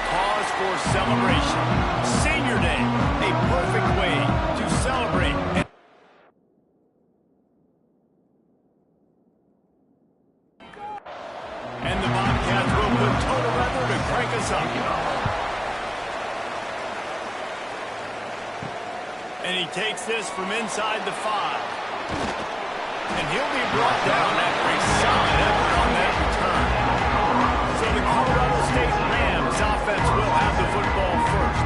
cause for celebration. Senior Day, a perfect way to celebrate. And the Bobcats will put total weather to crank us up. And he takes this from inside the 5. And he'll be brought down after a solid effort on that return. So the Colorado State Rams offense will have the football first.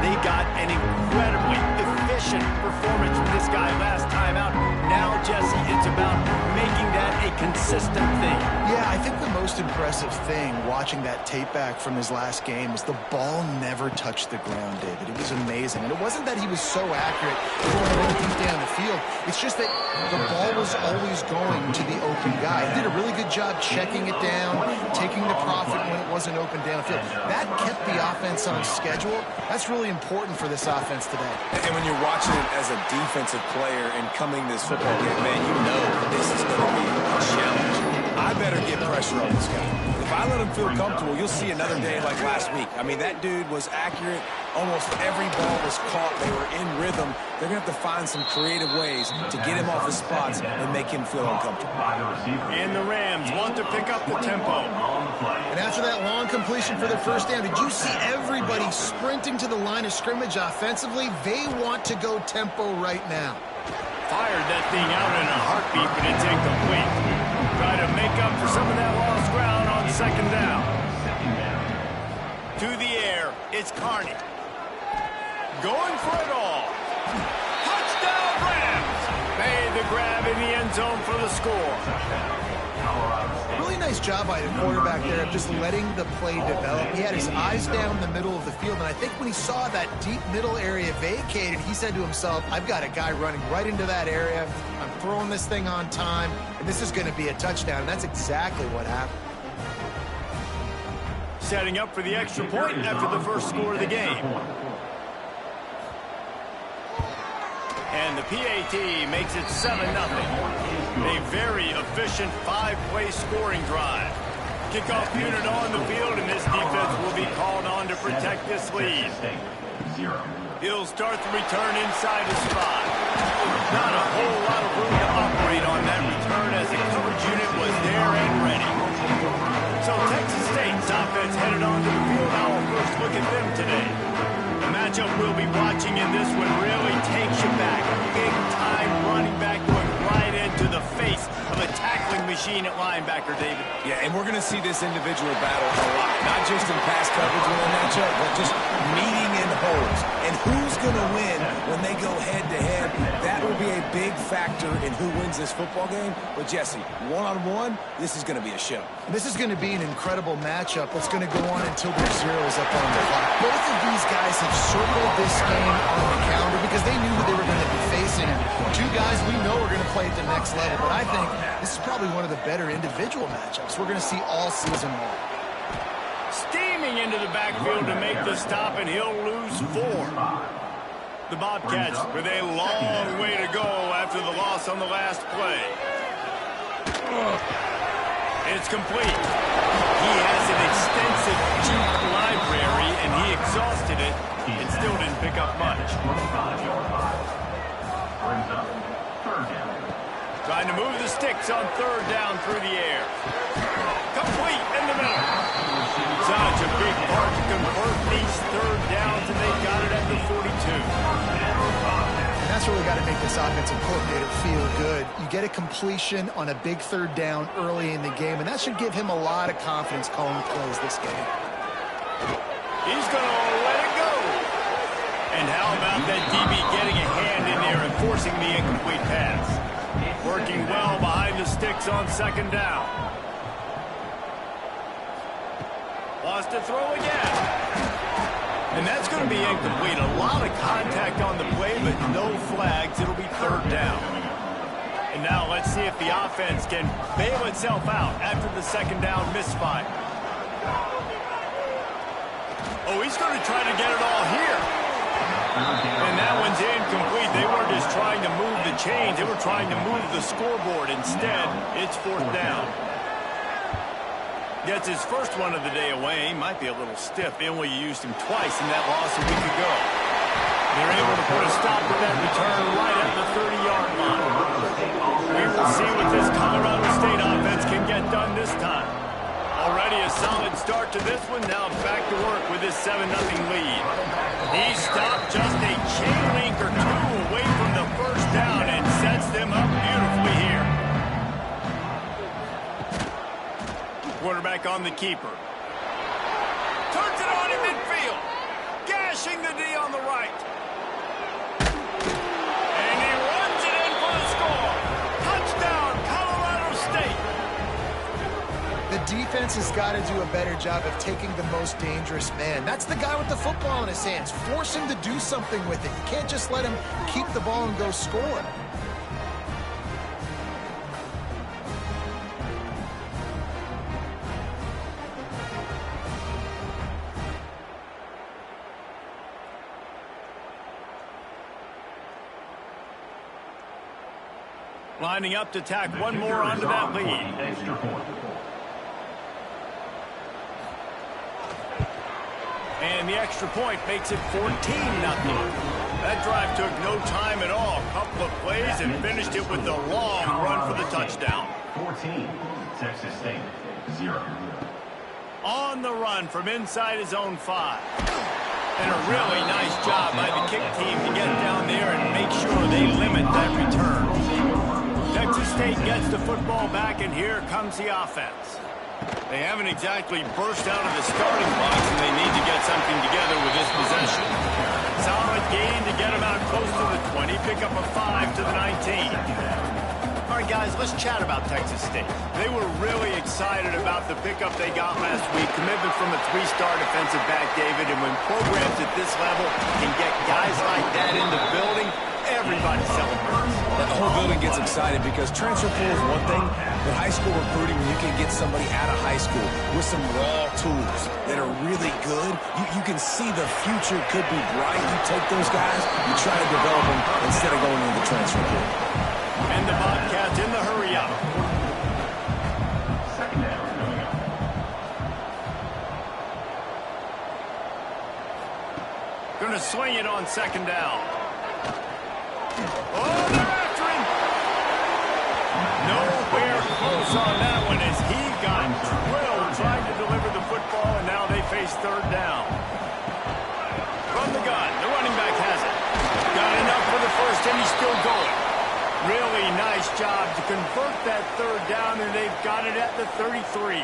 They got an incredibly efficient performance from this guy last time out. Now, Jesse, it's about making that a consistent thing. Yeah, I think the most impressive thing watching that tape back from his last game is the ball never touched the ground, David. It was amazing. And it wasn't that he was so accurate going deep down the field. It's just that the ball was always going to the open guy. He did a really good job checking it down, taking the profit when it wasn't open downfield. That kept the offense on schedule. That's really important for this offense today. And when you're watching it as a defensive player and coming this football game, man, you know this is going to be a challenge. I better get pressure on this guy. If I let him feel comfortable, you'll see another day like last week. I mean, that dude was accurate. Almost every ball was caught. They were in rhythm. They're going to have to find some creative ways to get him off his spots and make him feel uncomfortable. And the Rams want to pick up the tempo. And after that long completion for the first down, did you see everybody sprinting to the line of scrimmage offensively? They want to go tempo right now. Fired that thing out in a heartbeat, but it's incomplete. Try to make up for some of that lost ground on second down. To the air, it's Carney. Going for it all. Touchdown Rams! Made the grab in the end zone for the score. Really nice job by the quarterback there of just letting the play develop. He had his eyes down the middle of the field, and I think when he saw that deep middle area vacated, he said to himself, I've got a guy running right into that area. I'm throwing this thing on time, and this is going to be a touchdown, and that's exactly what happened. Setting up for the extra point after the first score of the game. And the PAT makes it 7-0. A very efficient 5-play scoring drive. Kickoff unit on the field, and this defense will be called on to protect this lead. He'll start the return inside his spot. Not a whole lot of room to operate on that return as the coverage unit was there and ready. So Texas State's offense headed on to the field. Our first look at them today. The matchup we'll be watching in this one really takes you back. Big-time running back going right into the face of a tackling machine at linebacker, David. Yeah, and we're going to see this individual battle a lot. Not just in pass coverage when they match up, but just meeting in holes. And who's going to win when they go head-to-head? That will be a big factor in who wins this football game. But, Jesse, one-on-one, this is going to be a show. This is going to be an incredible matchup that's going to go on until their zeros up on the clock. Both of these guys have circled this game on the calendar because they knew who they were going to be facing. Two guys we know are going to play at the next level, but I think this is probably one of the better individual matchups we're going to see all season long. Steaming into the backfield to make the stop, and he'll lose 4. The Bobcats with a long way to go after the loss on the last play. It's complete. He has an extensive cheat library, and he exhausted it and still didn't pick up much. Trying to move the sticks on third down through the air. Complete in the middle. Such a big part to convert these third downs, and they got it at the 42. And that's really got to make this offensive coordinator feel good. You get a completion on a big third down early in the game, and that should give him a lot of confidence calling plays this game. He's going to let it go. And how about that DB getting a hand in there and forcing the incomplete pass? Working well behind the sticks on second down. Lost to throw again. And that's going to be incomplete. A lot of contact on the play, but no flags. It'll be third down. And now let's see if the offense can bail itself out after the second down misfire. Oh, he's going to try to get it all here. And that one's incomplete. They weren't just trying to move the chains. They were trying to move the scoreboard. Instead, it's fourth down. Gets his first one of the day away. Might be a little stiff. Inwell used him twice in that loss a week ago. They're able to put a stop to that return right at the 30-yard line. We will see what this Colorado State offense can get done this time. Already a solid start to this one. Now back to work with his 7-0 lead. He stopped just a chain link or two away from the first down and sets them up beautifully here. Quarterback on the keeper. Turns it on in midfield. Gashing the D on the right. And he runs it in for the score. Touchdown, Colorado State. The defense has got to do a better job of taking the most dangerous man. That's the guy with the football in his hands. Force him to do something with it. You can't just let him keep the ball and go score. Lining up to tack one more onto that lead. And the extra point makes it 14-0. That drive took no time at all. A couple of plays and finished it with a long run for the touchdown. 14, Texas State, 0. On the run from inside his own 5. And a really nice job by the kick team to get down there and make sure they limit that return. Texas State gets the football back, and here comes the offense. They haven't exactly burst out of the starting blocks, and they need to get something together with this possession. Solid gain to get them out close to the 20, pick up a 5 to the 19. All right, guys, let's chat about Texas State. They were really excited about the pickup they got last week. Commitment from a 3-star defensive back, David, and when programs at this level can get guys like that in the building, everybody celebrates. The whole building gets excited because transfer pool is one thing, but high school recruiting, when you can get somebody out of high school with some raw tools that are really good, you can see the future could be bright. You take those guys, you try to develop them instead of going into the transfer pool. And the Bobcats in the hurry up. Second down coming up. Going to swing it on second down. Oh, they're after him. Nowhere close on that one as he got drilled trying to deliver the football, and now they face third down. From the gun, the running back has it. Got enough for the first, and he's still going. Really nice job to convert that third down, and they've got it at the 33.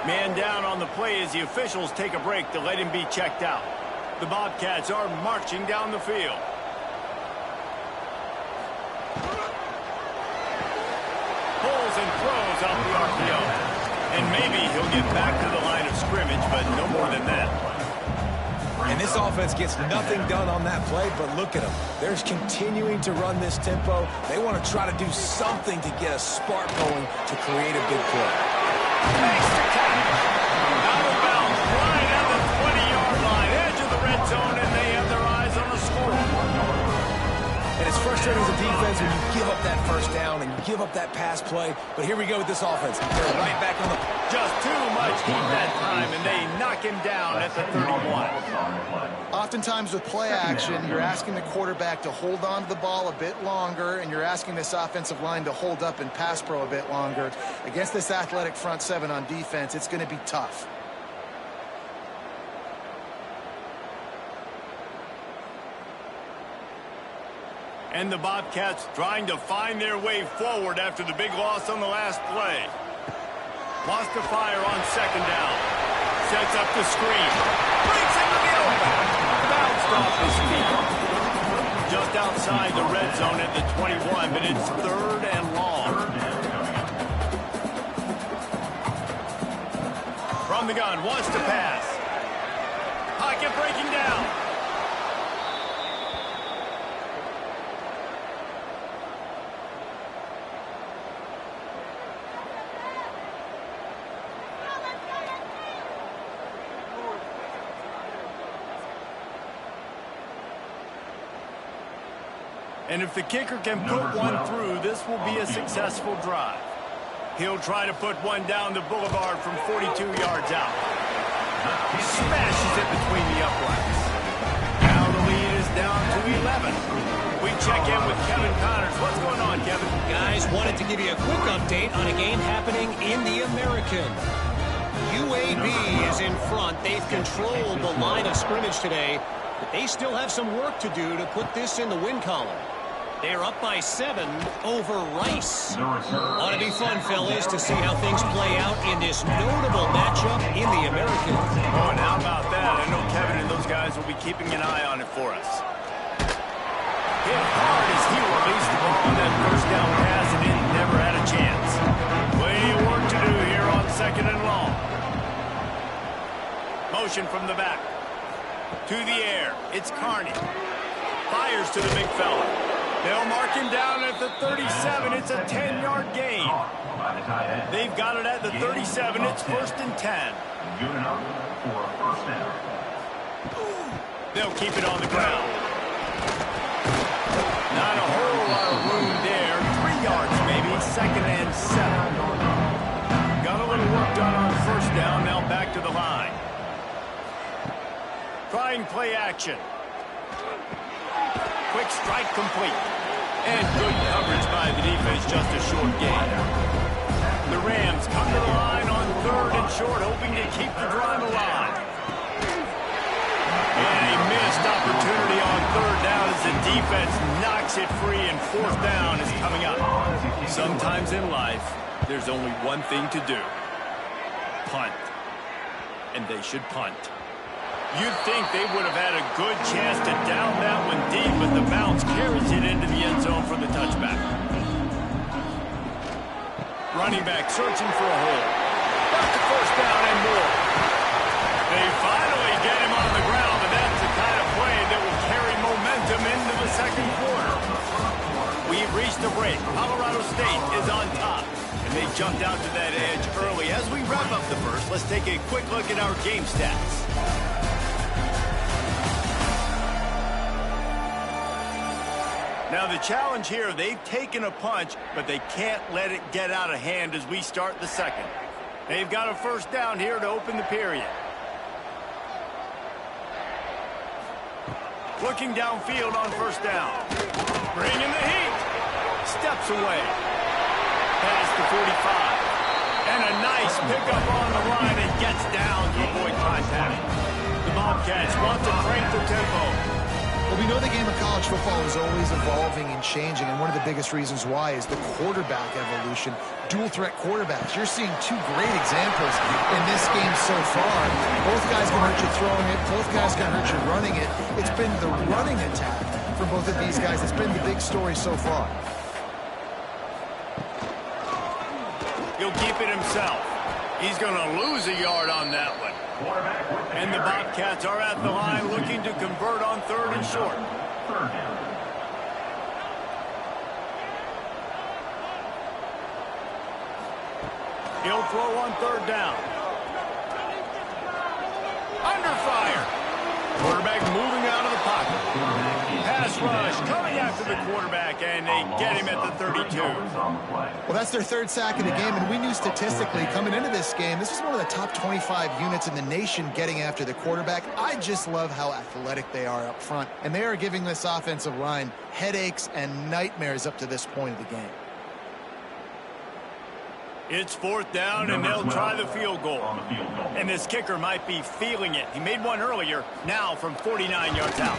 Man down on the play as the officials take a break to let him be checked out. The Bobcats are marching down the field. Pulls and throws off the RPO. And maybe he'll get back to the line of scrimmage, but no more than that. And this offense gets nothing done on that play, but look at them. They're continuing to run this tempo. They want to try to do something to get a spark going to create a big play. Makes the catch. Out of bounds, right at the 20-yard line, edge of the red zone, and they have their eyes on the score. And it's frustrating as a defense when you give up that first down and you give up that pass play. But here we go with this offense. They're right back on the... Just too much heat that time, and they knock him down at the 31. Oftentimes with play action, you're asking the quarterback to hold on to the ball a bit longer, and you're asking this offensive line to hold up and pass pro a bit longer. Against this athletic front seven on defense, it's going to be tough. And the Bobcats trying to find their way forward after the big loss on the last play. Lost to fire on second down. Sets up the screen. Breaks into the open. Bounced off his feet. Just outside the red zone at the 21, but it's third and long. From the gun, wants to pass. Pocket breaking down. And if the kicker can put one through, this will be a successful drive. He'll try to put one down the boulevard from 42 yards out. Smashes it between the uprights. Now the lead is down to 11. We check in with Kevin Connors. What's going on, Kevin? Guys, wanted to give you a quick update on a game happening in the American. UAB is in front. They've controlled the line of scrimmage today, but they still have some work to do to put this in the win column. They're up by 7 over Rice. Ought to be fun, fellas, to see how things play out in this notable matchup in the American. Oh, and how about that? I know Kevin and those guys will be keeping an eye on it for us. Hit hard as he released the ball on that first down pass, and it never had a chance. Plenty of work to do here on 2nd and long. Motion from the back. To the air. It's Carney. Fires to the big fella. They'll mark him down at the 37. It's a 10-yard gain. They've got it at the 37. It's 1st and 10. Good enough for a first down. They'll keep it on the ground. Not a whole lot of room there. 3 yards maybe. 2nd and 7. Got a little work done on 1st down. Now back to the line. Trying play action. Quick strike complete. And good coverage by the defense, just a short gain. The Rams come to the line on 3rd and short, hoping to keep the drive alive. And a missed opportunity on 3rd down as the defense knocks it free, and 4th down is coming up. Sometimes in life, there's only one thing to do. Punt. And they should punt. You'd think they would have had a good chance to down that one deep, but the bounce carries it into the end zone for the touchback. Running back searching for a hole. Got the 1st down and more. They finally get him on the ground, and that's the kind of play that will carry momentum into the 2nd quarter. We've reached the break. Colorado State is on top, and they jumped out to that edge early. As we wrap up the first, let's take a quick look at our game stats. Now the challenge here, they've taken a punch, but they can't let it get out of hand as we start the 2nd. They've got a 1st down here to open the period. Looking downfield on 1st down. Bringing the heat. Steps away. Past the 45. And a nice pickup on the line and gets down to avoid contact. The Bobcats want to crank the tempo. Well, we know the game of college football is always evolving and changing, and one of the biggest reasons why is the quarterback evolution. Dual-threat quarterbacks. You're seeing 2 great examples in this game so far. Both guys can hurt you throwing it. Both guys can hurt you running it. It's been the running attack for both of these guys that's been the big story so far. He'll keep it himself. He's going to lose a yard on that one. And the Bobcats are at the line looking to convert on 3rd and short. He'll throw on 3rd down. Under fire. Quarterback moving out of the pocket. Pass rush coming after the quarterback, and they get him at the 32. Well, that's their 3rd sack of the game, and we knew statistically coming into this game, this was one of the top 25 units in the nation getting after the quarterback. I just love how athletic they are up front, and they are giving this offensive line headaches and nightmares up to this point of the game. It's 4th down, and they'll try the field goal. And this kicker might be feeling it. He made one earlier, now from 49 yards out.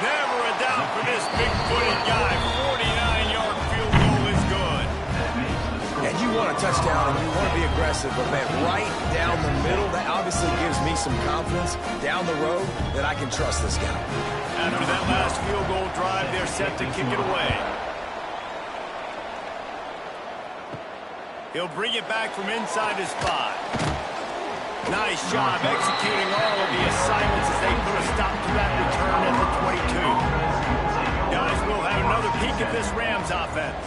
Never a doubt for this big-footed guy. 49-yard field goal is good. And you want a touchdown, and you want to be aggressive, but, man, right down the middle, that obviously gives me some confidence down the road that I can trust this guy. After that last field goal drive, they're set to kick it away. He'll bring it back from inside his 5. Nice job executing all of the assignments as they put a stop to that return at the 22. Guys, we'll have another peek at this Rams offense.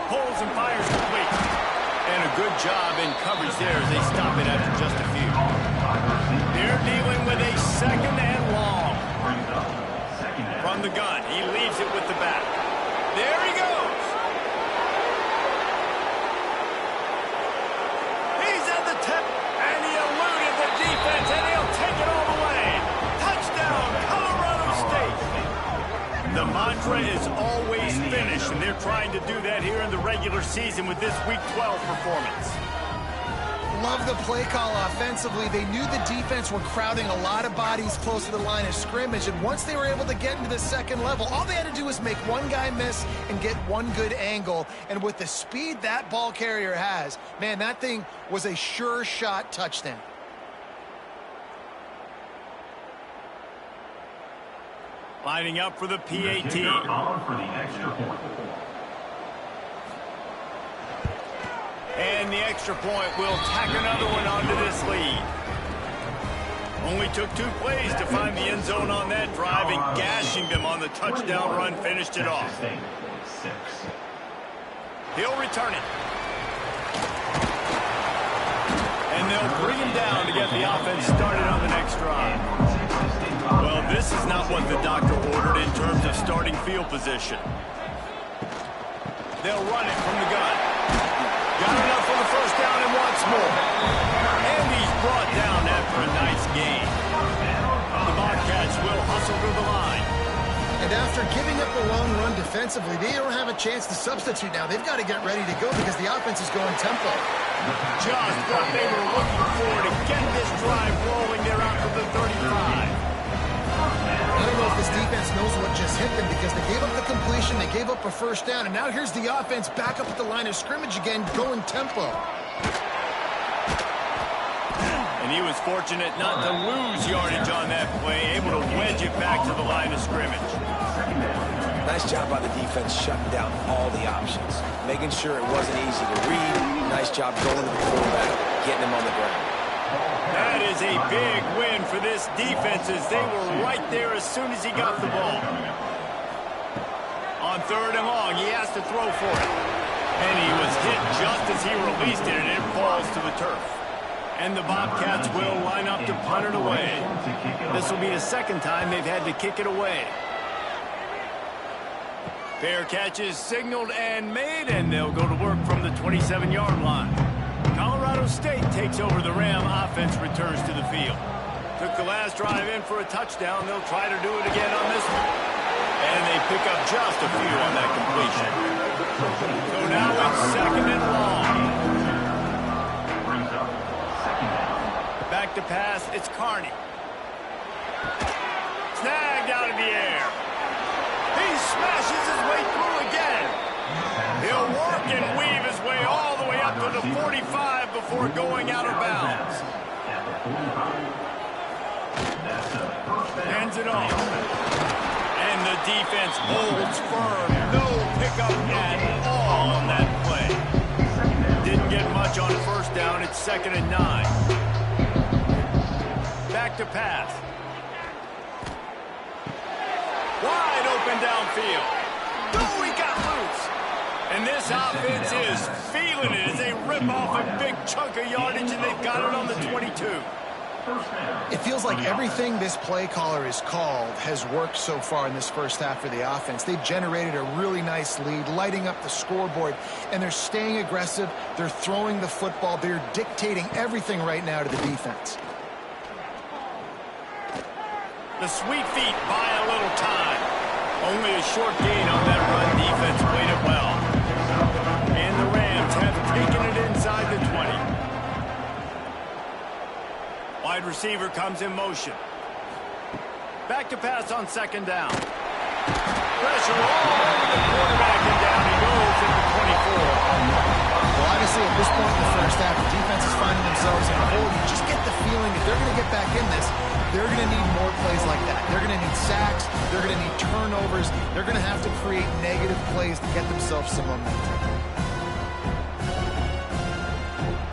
Pulls and fires complete. And a good job in coverage there as they stop it after just a few. They're dealing with a 2nd and long. From the gun, he leaves it with the back. There he goes. mantra is always finish, and they're trying to do that here in the regular season with this Week 12 performance. Love the play call offensively. They knew the defense were crowding a lot of bodies close to the line of scrimmage, and once they were able to get into the second level, all they had to do was make one guy miss and get one good angle. And with the speed that ball carrier has, man, that thing was a sure shot touchdown. Lining up for the PAT. For the extra point. And the extra point will tack another one onto this lead. Only took 2 plays to find the end zone on that drive, and gashing them on the touchdown run finished it off. He'll return it. And they'll bring him down to get the offense started on the next drive. Well, this is not what the doctor ordered in terms of starting field position. They'll run it from the gun. Got enough for the first down and once more. And he's brought down after a nice gain. The Bobcats will hustle to the line. And after giving up a long run defensively, they don't have a chance to substitute now. They've got to get ready to go because the offense is going tempo. Just what they were looking for to get this drive rolling. They're out to the 35. I don't know if this defense knows what just hit them because they gave up the completion, they gave up a first down, and now here's the offense back up at the line of scrimmage again, going tempo. And he was fortunate not to lose yardage on that play, able to wedge it back to the line of scrimmage. Nice job by the defense shutting down all the options, making sure it wasn't easy to read. Nice job going to the quarterback, getting him on the ground. That is a big win for this defense as they were right there as soon as he got the ball. On 3rd and long, he has to throw for it. And he was hit just as he released it, and it falls to the turf. And the Bobcats will line up to punt it away. This will be the second time they've had to kick it away. Fair catch is signaled and made, and they'll go to work from the 27-yard line. Colorado State takes over. The Ram offense returns to the field. Took the last drive in for a touchdown. They'll try to do it again on this one. And they pick up just a few on that completion. So now it's 2nd and long. Back to pass, it's Carney. Snagged out of the air. He smashes his way through again. He'll work and weave his way all the way up to the 45 before going out of bounds. Hands it off. And the defense holds firm. No pickup at all on that play. Didn't get much on first down. It's 2nd and 9. Back to pass. Wide open downfield. Oh, he got loose. And this offense is feeling it as they rip off a big chunk of yardage, and they've got it on the 22. It feels like everything this play caller has called has worked so far in this first half for the offense. They've generated a really nice lead, lighting up the scoreboard, and they're staying aggressive. They're throwing the football. They're dictating everything right now to the defense. The sweet feet buy a little time. Only a short gain on that run. Defense played it well. And the Rams have taken it inside the 20. Wide receiver comes in motion. Back to pass on 2nd down. Pressure all over the quarterback, and down he goes at the 24. Well, obviously, at this point in the first half, the defense is finding themselves in a hole. You just get the feeling if they're going to get back in this, they're going to need more plays like that. They're going to need sacks. They're going to need turnovers. They're going to have to create negative plays to get themselves some momentum.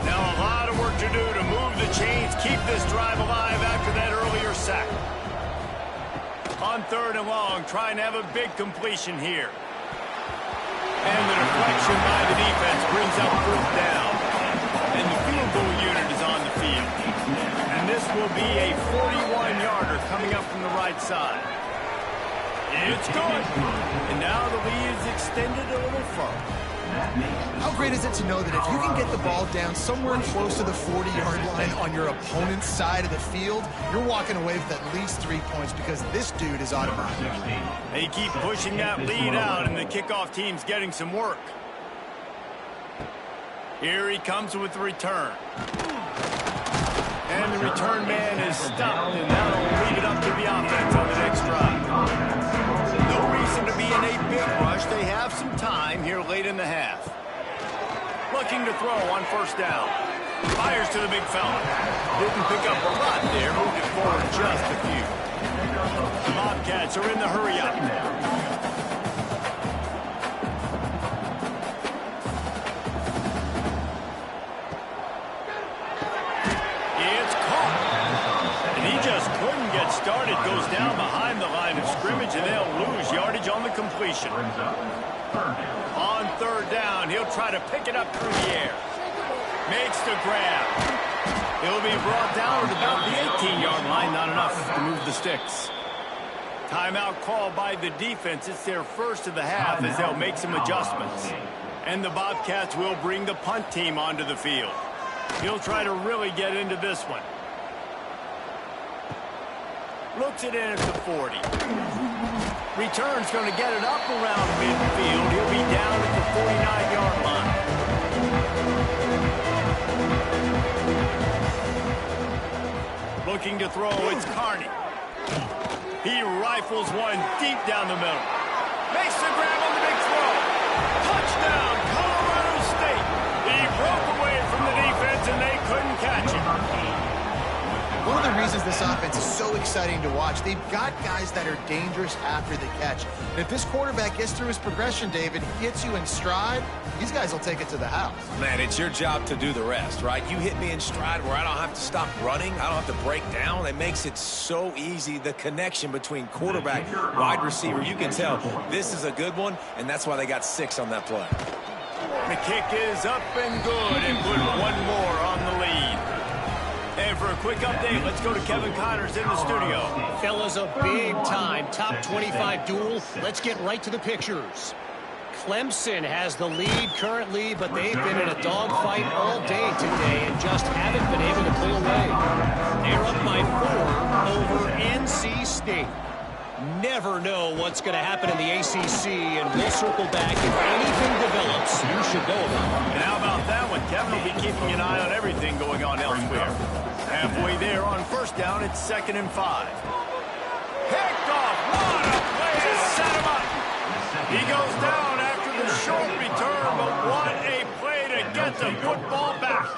Now a lot of work to do to move the chains, keep this drive alive after that earlier sack. On 3rd and long, trying to have a big completion here. And the deflection by the defense brings up 4th down. And the field goal unit is on the field. And this will be a 41-yarder coming up from the right side. It's good. And now the lead is extended a little further. How great is it to know that if you can get the ball down somewhere close to the 40-yard line on your opponent's side of the field, you're walking away with at least 3 points because this dude is automatic. They keep pushing that lead out, and the kickoff team's getting some work. Here he comes with the return. And the return man is stopped, and that'll lead it up to the offense on the next drive. No reason to be in a big rush. They have some time here late in the half. Looking to throw on first down. Fires to the big fella. Didn't pick up a lot there. Moved it forward just a few. The Bobcats are in the hurry-up. Started, goes down behind the line of scrimmage, and they'll lose yardage on the completion. On third down, he'll try to pick it up through the air. Makes the grab. He'll be brought down at about the 18-yard line, not enough to move the sticks. Timeout called by the defense. It's their first of the half as they'll make some adjustments. And the Bobcats will bring the punt team onto the field. He'll try to really get into this one. Looks it in at the 40. Return's going to get it up around midfield. He'll be down at the 49-yard line. Looking to throw, it's Carney. He rifles one deep down the middle. Makes the grab on the big throw. Touchdown, Colorado State. He broke away from the defense, and they couldn't catch him. One of the reasons this offense is so exciting to watch, they've got guys that are dangerous after the catch. And if this quarterback gets through his progression, David, hits you in stride, these guys will take it to the house. Man, it's your job to do the rest, right? You hit me in stride where I don't have to stop running. I don't have to break down. It makes it so easy, the connection between quarterback, wide receiver. You can tell this is a good one, and that's why they got 6 on that play. The kick is up and good, and put one more on the lead. And for a quick update, let's go to Kevin Connors in the studio. Fellas, a big-time top 25 duel. Let's get right to the pictures. Clemson has the lead currently, but they've been in a dogfight all day today and just haven't been able to pull away. They're up by 4 over NC State. Never know what's going to happen in the ACC, and we'll circle back if anything develops you should know about. And how about that one? Kevin will be keeping an eye on everything going on elsewhere. Halfway there on first down, it's 2nd and 5. Picked off. What a play to set him up. He goes down after the short return, but what a play to get the football back.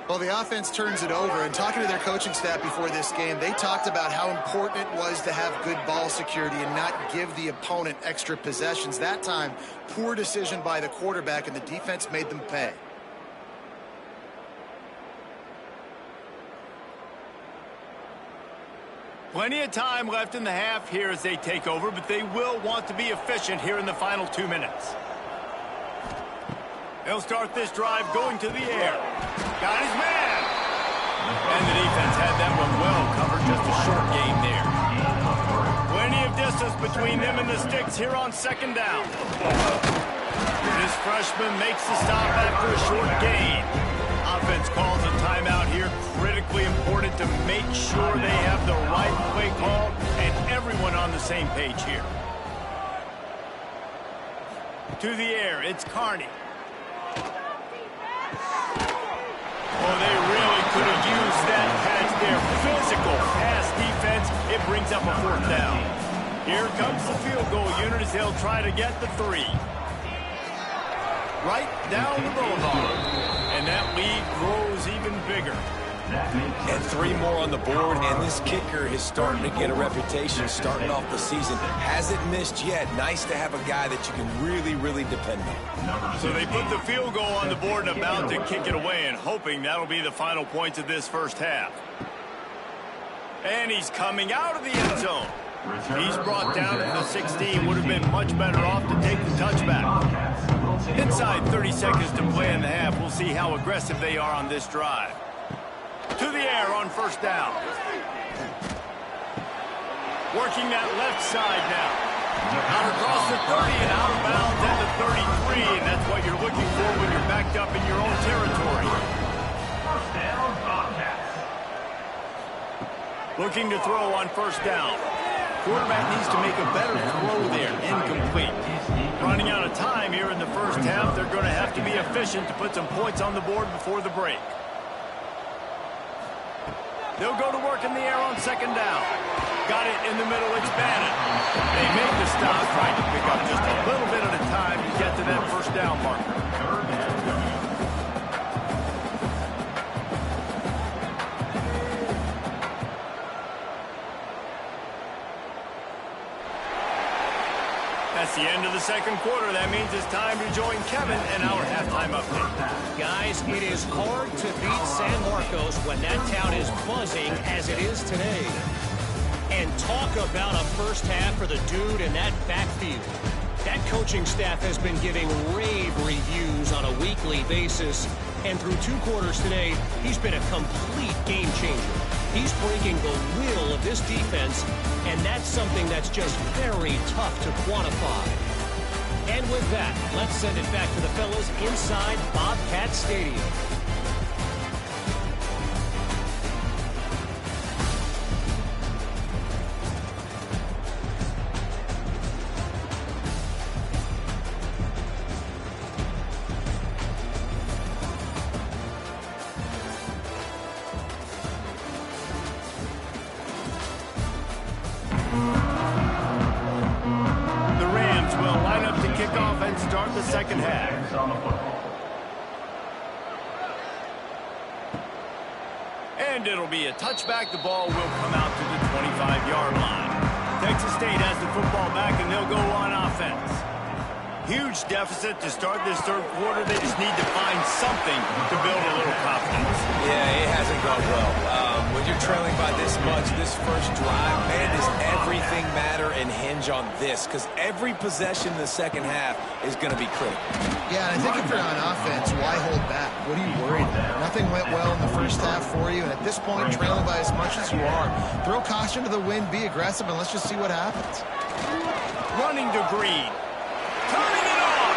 Well, the offense turns it over, and talking to their coaching staff before this game, they talked about how important it was to have good ball security and not give the opponent extra possessions. That time, poor decision by the quarterback, and the defense made them pay. Plenty of time left in the half here as they take over, but they will want to be efficient here in the final 2 minutes. They'll start this drive going to the air. Got his man. And the defense had that one well covered. Just a short gain there. Plenty of distance between them and the sticks here on 2nd down. This freshman makes the stop after a short gain. Offense calls a timeout here. Critically important to make sure they have the right play call and everyone on the same page here. To the air, it's Carney. Oh, they really could have used that catch there. Physical pass defense. It brings up a 4th down. Here comes the field goal unit as they'll try to get the 3. Right down the boulevard. And that lead grows even bigger. And 3 more on the board, and this kicker is starting to get a reputation starting off the season. Hasn't missed yet. Nice to have a guy that you can really, really depend on. So they put the field goal on the board and about to kick it away, and hoping that'll be the final points of this first half. And he's coming out of the end zone. He's brought down at the 16. Would have been much better off to take the touchback. Inside 30 seconds to play in the half. We'll see how aggressive they are on this drive. To the air on first down. Working that left side now. Out across the 30 and out of bounds at the 33, and that's what you're looking for when you're backed up in your own territory. First down, Bobcats. Looking to throw on first down. Quarterback needs to make a better throw there. Incomplete. Running out of time here in the first half. They're going to have to be efficient to put some points on the board before the break. They'll go to work in the air on second down. Got it in the middle. It's Bannon. They make the stop, trying to pick up just a little bit at a time to get to that first down marker. That's the end of the second quarter. That means it's time to join Kevin and our halftime update. Guys, it is hard to beat San Marcos when that town is buzzing as it is today. And talk about a first half for the dude in that backfield. That coaching staff has been giving rave reviews on a weekly basis. And through 2 quarters today, he's been a complete game changer. He's breaking the will of this defense, and that's something that's just very tough to quantify. And with that, let's send it back to the fellas inside Bobcat Stadium. Start the second half. And it'll be a touchback. The ball will come out to the 25-yard line. Texas State has the football back, and they'll go on offense. Huge deficit to start this third quarter. They just need to find something to build a little confidence. Yeah, it hasn't gone well. When you're trailing by this much, this first drive, man, does everything matter and hinge on this? Because every possession in the second half is going to be critical. Yeah, and I think if you're on offense, why hold back? What are you worried about? Nothing went well in the first half for you, and at this point, trailing by as much as you are, throw caution to the wind, be aggressive, and let's just see what happens. Running to Green. Turning it on.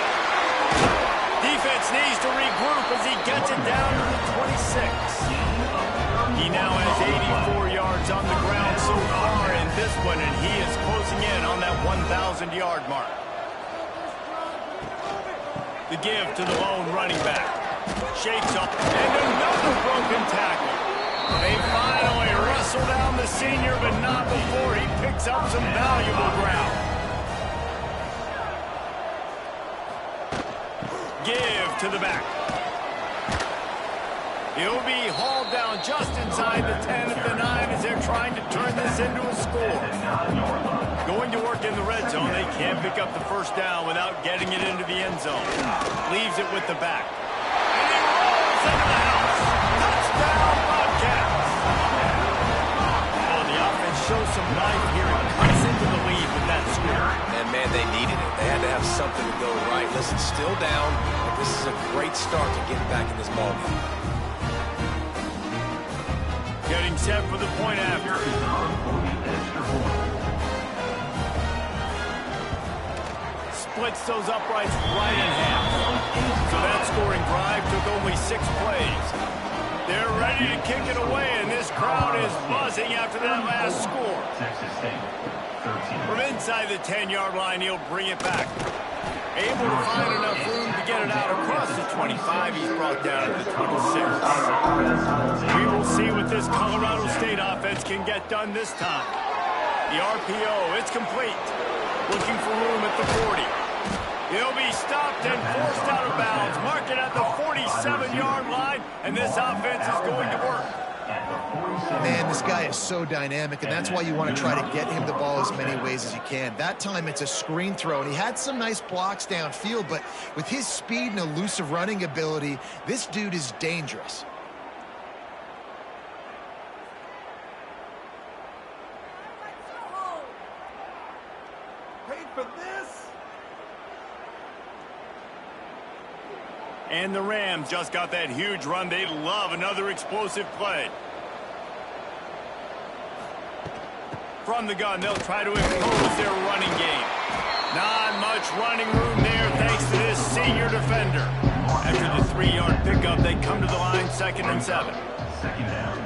Defense needs to regroup as he gets it down to the 26. He now has 84 yards on the ground so far in this one, and he is closing in on that 1,000-yard mark. The give to the lone running back. Shakes up, and another broken tackle. They finally wrestle down the senior, but not before he picks up some valuable ground. Give to the back. He'll be hauled down just inside the 10 at the 9 as they're trying to turn this into a score. Going to work in the red zone. They can't pick up the first down without getting it into the end zone. Leaves it with the back. And he rolls into the house. Touchdown, Bobcats. Oh, the offense shows some life here and cuts into the lead with that score. And, man, they needed it. They had to have something to go right. Listen, still down, but this is a great start to getting back in this ballgame. Getting set for the point after. Splits those uprights right in half. So that scoring drive took only 6 plays. They're ready to kick it away, and this crowd is buzzing after that last score. From inside the 10-yard line, he'll bring it back. Able to find enough room to get it out across the 25. He's brought down at the 26. We will see what this Colorado State offense can get done this time. The RPO, it's complete. Looking for room at the 40. He'll be stopped and forced out of bounds. Mark it at the 47-yard line, and this offense is going to work. Man, this guy is so dynamic, and that's why you want to try to get him the ball as many ways as you can. That time, it's a screen throw, and he had some nice blocks downfield, but with his speed and elusive running ability, this dude is dangerous. Paid for this? And the Rams just got that huge run. They love another explosive play. From the gun, they'll try to impose their running game. Not much running room there thanks to this senior defender. After the 3-yard pickup, they come to the line 2nd and 7. Second down.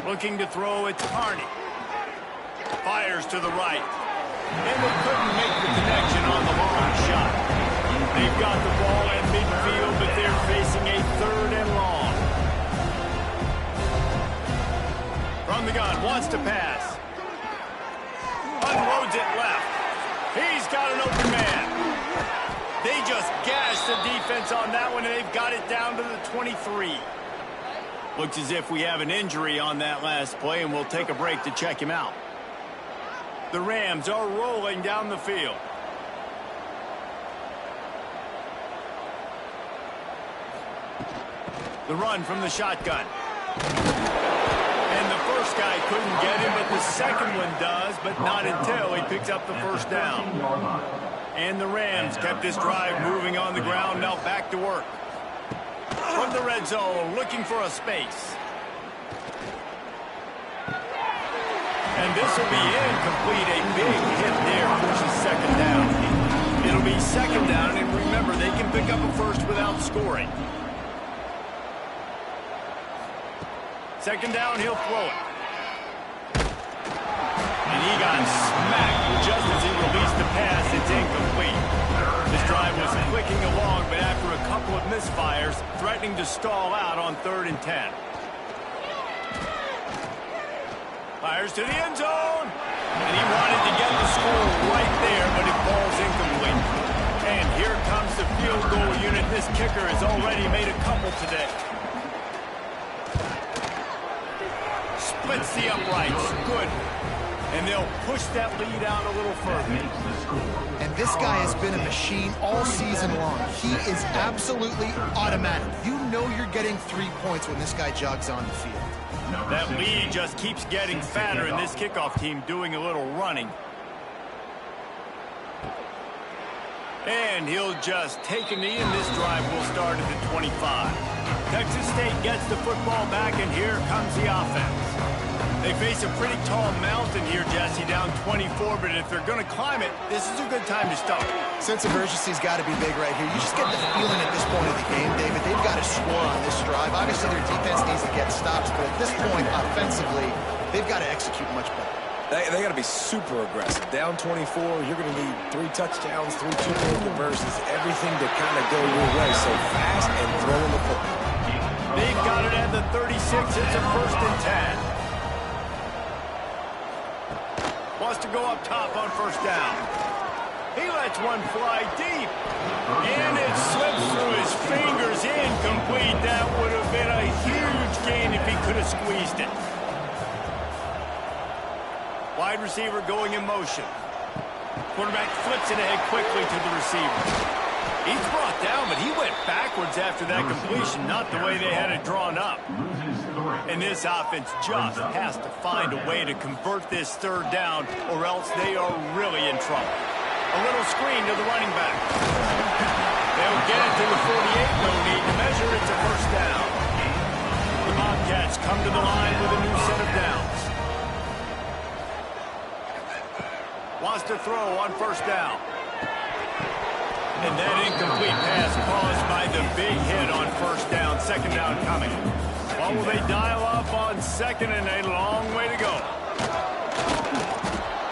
Looking to throw, it's Carney. Fires to the right. And they couldn't make the connection on the long shot. They've got the ball at midfield, but they're facing a 3rd and long. From the gun, wants to pass. Unloads it left. He's got an open man. They just gashed the defense on that one, and they've got it down to the 23. Looks as if we have an injury on that last play, and we'll take a break to check him out. The Rams are rolling down the field. The run from the shotgun. And the first guy couldn't get him, but the second one does, but not until he picks up the first down. And the Rams kept this drive moving on the ground, now back to work. From the red zone, looking for a space. And this will be incomplete. A big hit there pushes 2nd down. It'll be 2nd down, and remember, they can pick up a first without scoring. 2nd down, he'll throw it. And he got smacked just as he released the pass. It's incomplete. This drive was clicking along, but after a couple of misfires, threatening to stall out on 3rd and 10. Fires to the end zone. And he wanted to get the score right there, but it falls incomplete. And here comes the field goal unit. This kicker has already made a couple today. Splits the uprights. Good. And they'll push that lead out a little further. And this guy has been a machine all season long. He is absolutely automatic. You know you're getting 3 points when this guy jogs on the field. That lead just keeps getting fatter, and this kickoff team doing a little running. And he'll just take a knee, and this drive will start at the 25. Texas State gets the football back, and here comes the offense. They face a pretty tall mountain here, Jesse, down 24, but if they're going to climb it, this is a good time to start. Sense of urgency's got to be big right here. You just get the feeling at this point of the game, David, they've got to score on this drive. Obviously, their defense needs to get stops, but at this point, offensively, they've got to execute much better. They got to be super aggressive. Down 24, you're going to need 3 touchdowns, 3 two-point reverses, everything to kind of go your way. So fast and throwing the football. They've got it at the 36. It's a 1st and 10. Wants to go up top on 1st down. He lets one fly deep. And it slips through his fingers. Incomplete. That would have been a huge gain if he could have squeezed it. Wide receiver going in motion. Quarterback flips it ahead quickly to the receiver. He's brought down, but he went backwards after that completion, not the way they had it drawn up. And this offense just has to find a way to convert this 3rd down, or else they are really in trouble. A little screen to the running back. They'll get it to the 48, no need to measure. It's a 1st down. The Bobcats come to the line with a new set of downs. Wants to throw on 1st down. And that incomplete pass caused by the big hit on 1st down. 2nd down coming. Or will they dial up on 2nd and a long way to go?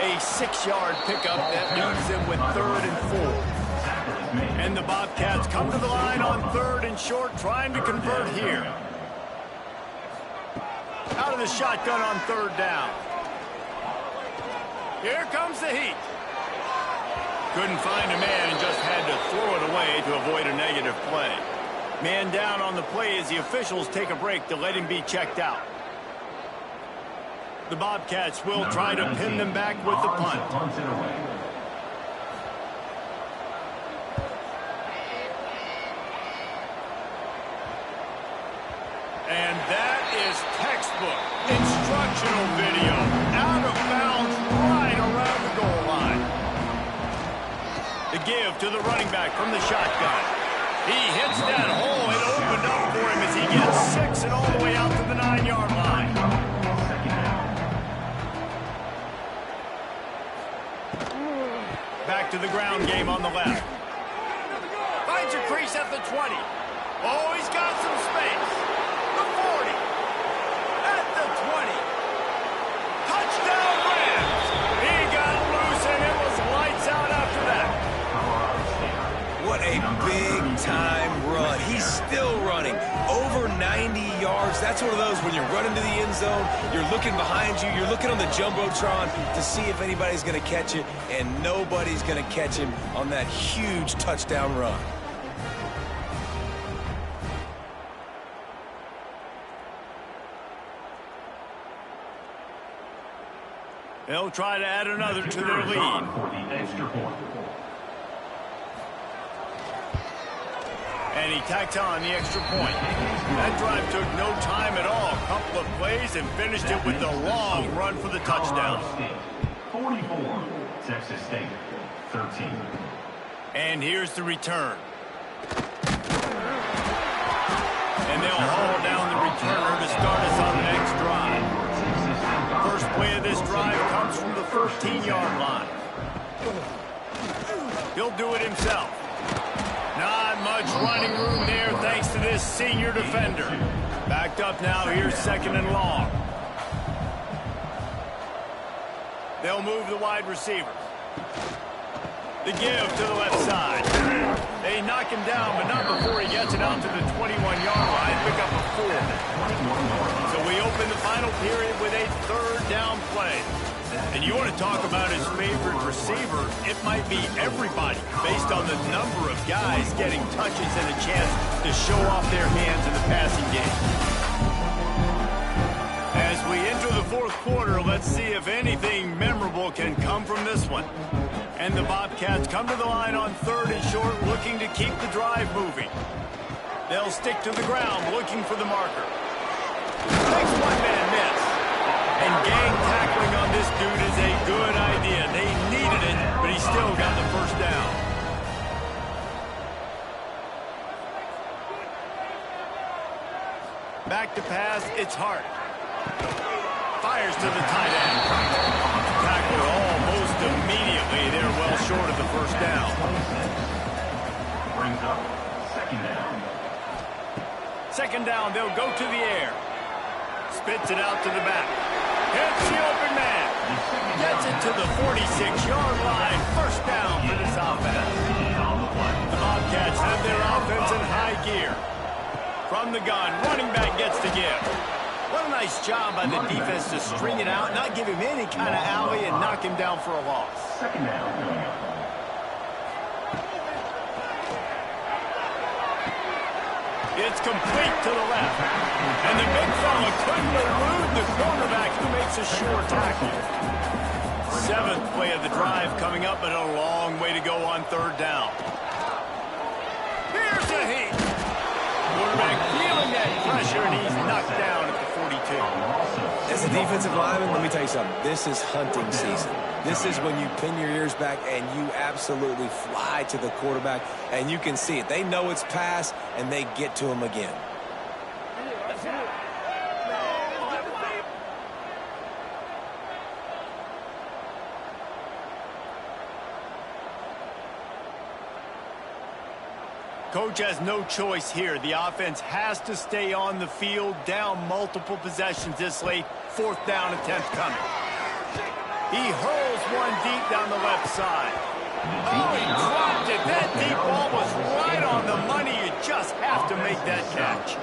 A 6-yard pickup that leaves them with 3rd and 4. And the Bobcats come to the line on 3rd and short, trying to convert here. Out of the shotgun on 3rd down. Here comes the heat. Couldn't find a man and just had to throw it away to avoid a negative play. Man down on the play as the officials take a break to let him be checked out. The Bobcats will try to pin them back with the punt. And that is textbook instructional video. Out of bounds right around the goal line. The give to the running back from the shotgun. He hits that hole. It opened up for him as he gets 6 and all the way out to the 9-yard line. 20. Oh, he's got some space. The 40. At the 20. Touchdown Rams. He got loose, and it was lights out after that. What a big-time run. He's still running. Over 90 yards. That's one of those when you're running to the end zone, you're looking behind you, you're looking on the Jumbotron to see if anybody's going to catch it, and nobody's going to catch him on that huge touchdown run. They'll try to add another to their lead. And he tacked on the extra point. That drive took no time at all. A couple of plays and finished it with a long run for the touchdown. 44, Texas State, 13. And here's the return. And they'll haul down the returner to start us on the next drive. First play of this drive comes from the 13-yard line. He'll do it himself. Not much running room there thanks to this senior defender. Backed up now, here's second and long. They'll move the wide receiver. The give to the left side. They knock him down, but not before he gets it out to the 21-yard line. Pick up a 4. So we open the final period with a third down play. And you want to talk about his favorite receiver, it might be everybody based on the number of guys getting touches and a chance to show off their hands in the passing game. As we enter the fourth quarter, let's see if anything memorable can come from this one. And the Bobcats come to the line on third and short, looking to keep the drive moving. They'll stick to the ground, looking for the marker. Next one-man miss. And gang tackling on this dude is a good idea. They needed it, but he still got the first down. Back to pass, it's Hart. Fires to the tight end. Tackle almost immediately. They're well short of the first down. Brings up second down. Second down, they'll go to the air. Spits it out to the back. Hits the open man. Gets it to the 46-yard line. First down for this offense. The Bobcats have their offense in high gear. From the gun, running back gets the give. What a nice job by the defense to string it out, not give him any kind of alley, and knock him down for a loss. Second down. It's complete to the left. And the big fella couldn't elude the cornerback who makes a sure tackle. Seventh play of the drive coming up, but a long way to go on third down. Here's a heat. Quarterback feeling that pressure, and he's knocked down at the 42. As a defensive lineman, let me tell you something. This is hunting season. This is when you pin your ears back and you absolutely fly to the quarterback, and you can see it. They know it's pass, and they get to him again. Coach has no choice here. The offense has to stay on the field, down multiple possessions this late. Fourth down attempt coming. He hurls one deep down the left side. Oh, he dropped it. That deep ball was right on the money. You just have to make that catch.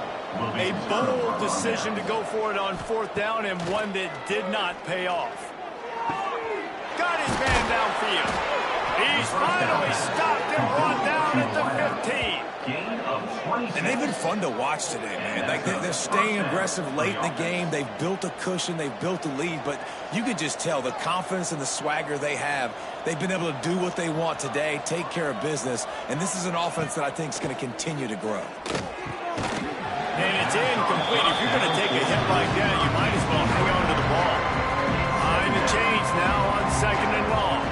A bold decision to go for it on fourth down, and one that did not pay off. Got his man downfield. He's finally stopped and brought down at the 15. And they've been fun to watch today, man. Like they're staying aggressive late in the game. They've built a cushion. They've built a lead. But you can just tell the confidence and the swagger they have. They've been able to do what they want today, take care of business. And this is an offense that I think is going to continue to grow. And it's incomplete. If you're going to take a hit like that, you might as well hang on to the ball. Behind the chains now on second and long.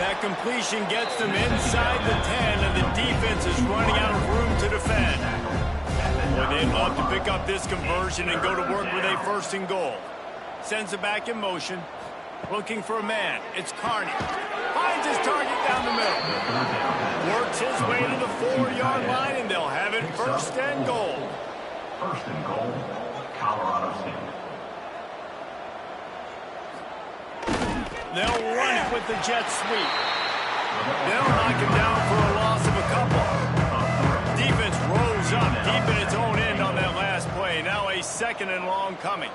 That completion gets them inside the 10, and the defense is running out of room to defend. Boy, they'd love to pick up this conversion and go to work with a first and goal. Sends it back in motion. Looking for a man. It's Carney. Finds his target down the middle. his way to the 4-yard line, and they'll have it first and goal. First and goal, Colorado State. They'll run it with the jet sweep. They'll knock him down for a loss of a couple. Defense rolls up deep in its own end on that last play. Now a second and long coming.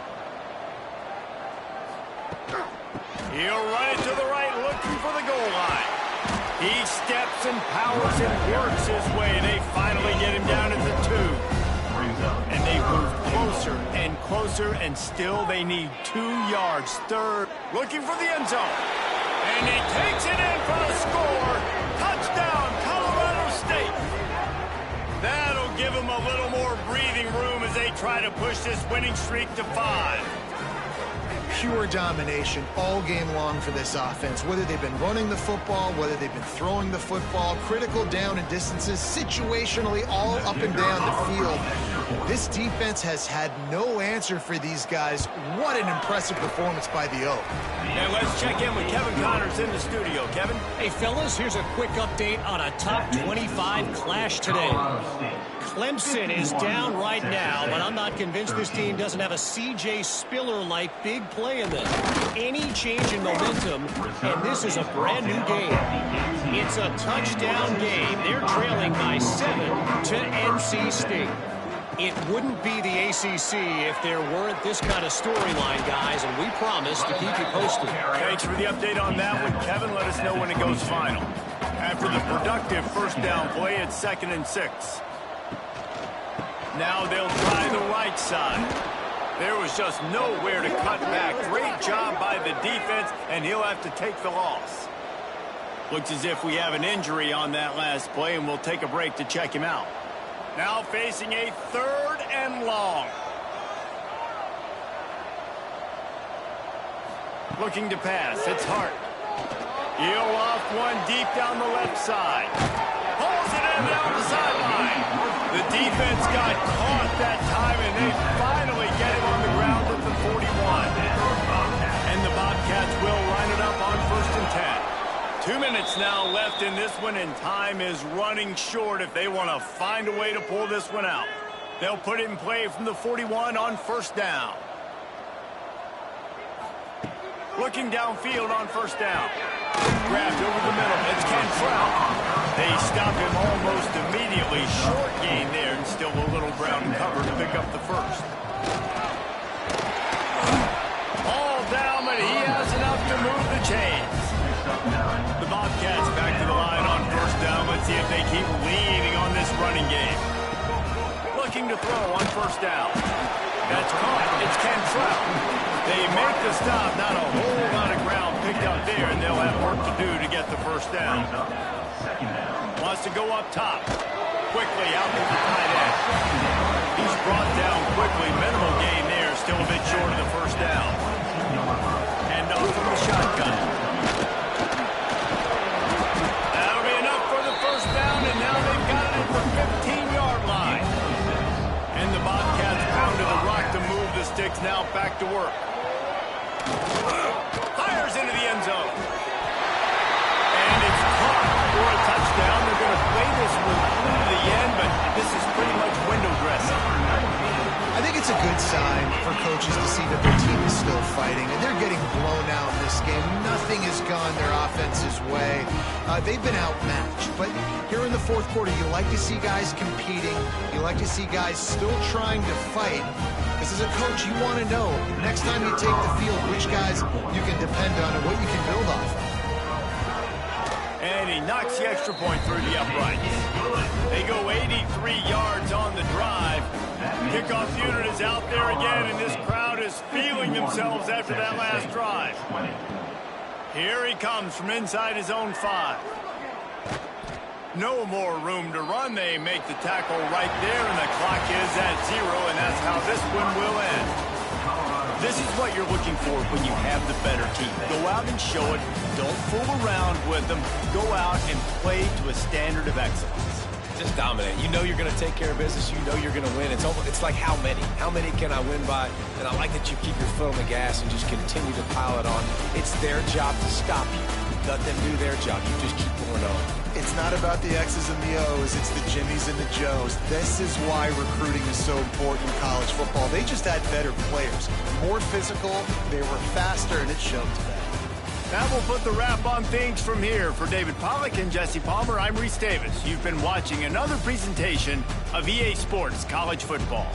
He'll run it to the right, looking for the goal line. He steps and powers and works his way. They finally get him down at the 2. And they move closer and closer, and still they need 2 yards. Third, looking for the end zone. And he takes it in for the score. Touchdown, Colorado State. That'll give them a little more breathing room as they try to push this winning streak to 5. Pure domination all game long for this offense. Whether they've been running the football, whether they've been throwing the football, critical down and distances, situationally all up and down the field. This defense has had no answer for these guys. What an impressive performance by the Oak. And let's check in with Kevin Connors in the studio. Kevin? Hey, fellas, here's a quick update on a top 25 clash today. Clemson is down right now, but I'm not convinced this team doesn't have a C.J. Spiller-like big play in them. Any change in momentum, and this is a brand new game. It's a touchdown game. They're trailing by 7 to NC State. It wouldn't be the ACC if there weren't this kind of storyline, guys, and we promise to keep you posted. Thanks for the update on that one, Kevin. Let us know when it goes final. After the productive first down play, it's 2nd and 6. Now they'll try the right side. There was just nowhere to cut back. Great job by the defense, and he'll have to take the loss. Looks as if we have an injury on that last play, and we'll take a break to check him out. Now facing a 3rd and long. Looking to pass. It's Hart. He'll off one deep down the left side. Pulls it in down the sideline. The defense got caught that time, and they finally get him on the ground at the 41. And the Bobcats will line it up on 1st and 10. 2 minutes now left in this one, and time is running short if they want to find a way to pull this one out. They'll put it in play from the 41 on 1st down. Looking downfield on 1st down. Grabbed over the middle. It's Cantrell. They stop him almost immediately. Short gain there, and still a little ground cover to pick up the 1st. All down, but he has enough to move the chains. The Bobcats back to the line on 1st down. Let's see if they keep leaning on this running game. Looking to throw on 1st down. That's caught. It's Cantrell. They make the stop. Not a whole lot of ground picked up there, and they'll have work to do to get the 1st down. Wants to go up top. Quickly out to the tight end. He's brought down quickly. Minimal gain there. Still a bit short of the 1st down. And off from the shotgun. That'll be enough for the 1st down, and now they've got it at the 15-yard line. And the Bobcats pound to the rock to move the sticks. Now back to work. Fires into the end zone. And it's caught for a touchdown. They're going to play this one through to the end, but this is pretty much window dressing. I think it's a good sign for coaches to see that their team is still fighting, and they're getting blown out in this game. Nothing has gone their offense's way. They've been outmatched, but here in the 4th quarter, you like to see guys competing. You like to see guys still trying to fight. Because as a coach, you want to know, next time you take the field, which guys you can depend on and what you can build off of. And he knocks the extra point through the uprights. They go 83 yards on the drive. Kickoff unit is out there again, and this crowd is feeling themselves after that last drive. Here he comes from inside his own 5. No more room to run. They make the tackle right there, and the clock is at 0, and that's how this one will end. This is what you're looking for when you have the better team. Go out and show it. Don't fool around with them. Go out and play to a standard of excellence. Just dominate. You know you're going to take care of business. You know you're going to win. It's like how many? How many can I win by? And I like that you keep your foot on the gas and just continue to pile it on. It's their job to stop you. let them do their job. You just keep going on. It's not about the X's and the O's. It's the Jimmies and the Joes. This is why recruiting is so important in college football. They just had better players, more physical, they were faster, and it showed today. That will put the wrap on things from here. For David Pollack and Jesse Palmer, I'm Reese Davis. You've been watching another presentation of EA Sports College Football.